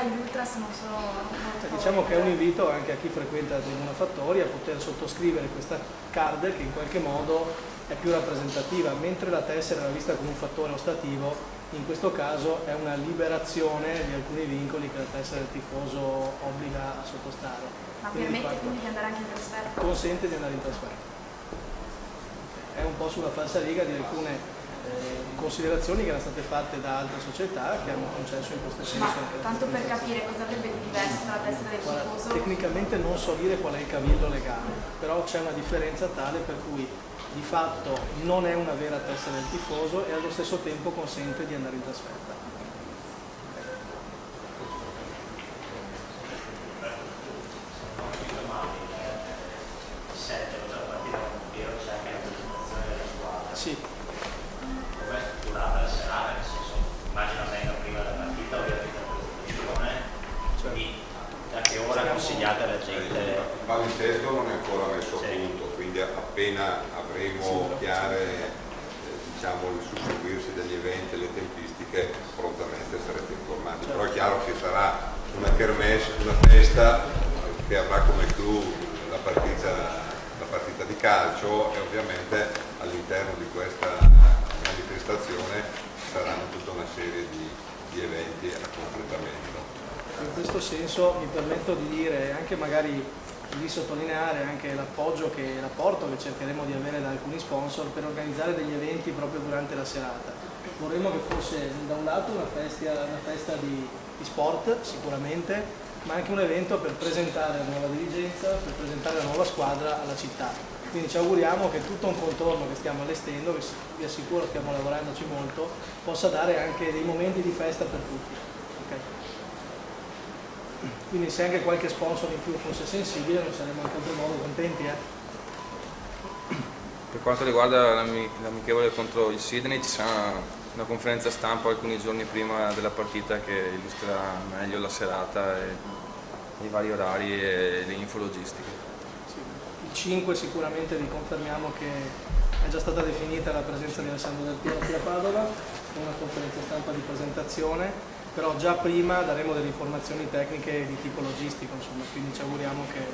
gli ultras non sono molto... Diciamo che è un invito anche a chi frequenta la Tribuna Fattori a poter sottoscrivere questa card che in qualche modo è più rappresentativa, mentre la tessera era vista come un fattore ostativo, in questo caso è una liberazione di alcuni vincoli che la tessera del tifoso obbliga a sottostare. Ma permette quindi di andare anche in trasferta? Consente di andare in trasferta. È un po' sulla falsariga di alcune considerazioni che erano state fatte da altre società che hanno concesso in questo senso. Ma tanto per capire cosa avrebbe di diverso tra la tessera del tifoso? Tecnicamente non so dire qual è il cavillo legale, però c'è una differenza tale per cui di fatto non è una vera tessera del tifoso e allo stesso tempo consente di andare in trasferta. Sì. Com'è strutturata la serata? Nel senso, immagino venga prima della partita ovviamente la presentazione, quindi da che ora consigliate alla gente? Il palinsesto non è ancora messo a punto, quindi appena avremo chiare diciamo, il susseguirsi degli eventi e le tempistiche, prontamente sarete informati. Però è chiaro che sarà una kermesse, una festa che avrà come clou la partita di calcio e ovviamente all'interno di questa manifestazione saranno tutta una serie di eventi a completamento. In questo senso mi permetto di dire, anche magari di sottolineare anche l'apporto che cercheremo di avere da alcuni sponsor per organizzare degli eventi proprio durante la serata. Vorremmo che fosse da un lato una festa di sport sicuramente, ma anche un evento per presentare la nuova dirigenza, per presentare la nuova squadra alla città. Quindi ci auguriamo che tutto un contorno che stiamo allestendo, che vi assicuro stiamo lavorandoci molto, possa dare anche dei momenti di festa per tutti. Okay. Quindi se anche qualche sponsor in più fosse sensibile, noi saremmo anche in altro modo contenti. Per quanto riguarda l'amichevole contro il Sydney, ci sarà una conferenza stampa alcuni giorni prima della partita che illustrerà meglio la serata e i vari orari e le info logistiche. Il 5 sicuramente vi confermiamo che è già stata definita la presenza di Alessandro Del Piero qui a Padova, una conferenza stampa di presentazione, però già prima daremo delle informazioni tecniche di tipo logistico, insomma, quindi ci auguriamo che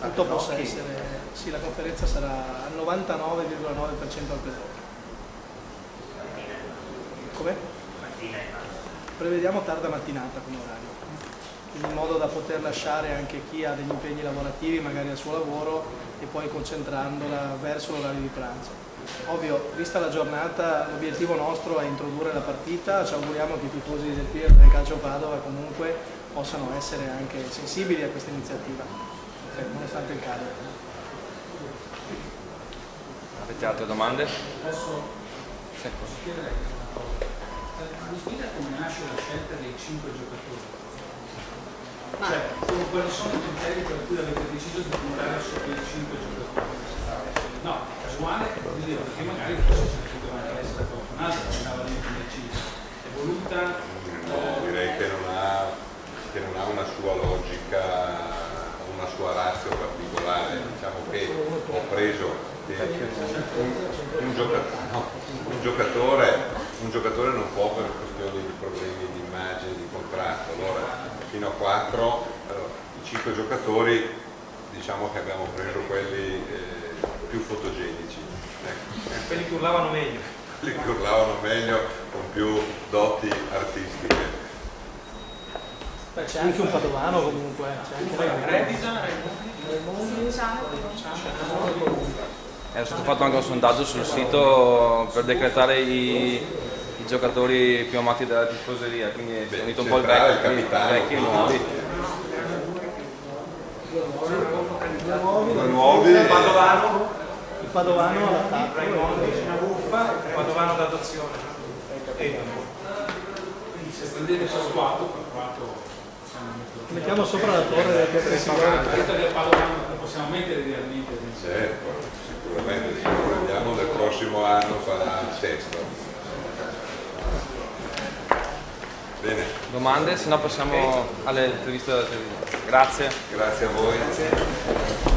tutto possa essere... Sì, la conferenza sarà al 99,9% al Pedrocchi. Come? Prevediamo tarda mattinata come orario, in modo da poter lasciare anche chi ha degli impegni lavorativi magari al suo lavoro e poi concentrandola verso l'orario di pranzo. Ovvio, vista la giornata, l'obiettivo nostro è introdurre la partita, ci auguriamo che i tifosi del Piero del Calcio Padova comunque possano essere anche sensibili a questa iniziativa, nonostante il caldo. Avete altre domande? Posso chiedere? Mi spiega come nasce la scelta dei 5 giocatori? Cioè, quali sono i criteri per cui avete deciso di puntare su quei 5 giocatori? No, casuale, perché magari fosse poteva anche essere qualcun altro che andava dentro nel 5. È voluta? Direi che non ha una sua logica, una sua ratio particolare. Diciamo che ho preso un giocatore non può per questioni di problemi di immagine, di contratto, allora fino a 4, i 5 giocatori diciamo che abbiamo preso quelli più fotogenici, quelli che urlavano meglio, con più doti artistiche. Beh, c'è anche un padovano comunque, c'è anche Raimondi. È stato fatto anche un sondaggio sul sito per decretare i giocatori più amati della tifoseria, quindi è unito un po' il vecchio e nuovi. Due nuovi. Il padovano all'attacco. Raimondi, una buffa, il padovano d'adozione. Quindi se prendete Sassuato, per 4 mettiamo sopra la torre del Padovano, non possiamo mettere realmente. Certo, sicuramente se lo prendiamo del prossimo anno farà il sesto. Bene. Domande? Se no passiamo alle interviste della televisione. Grazie. Grazie a voi.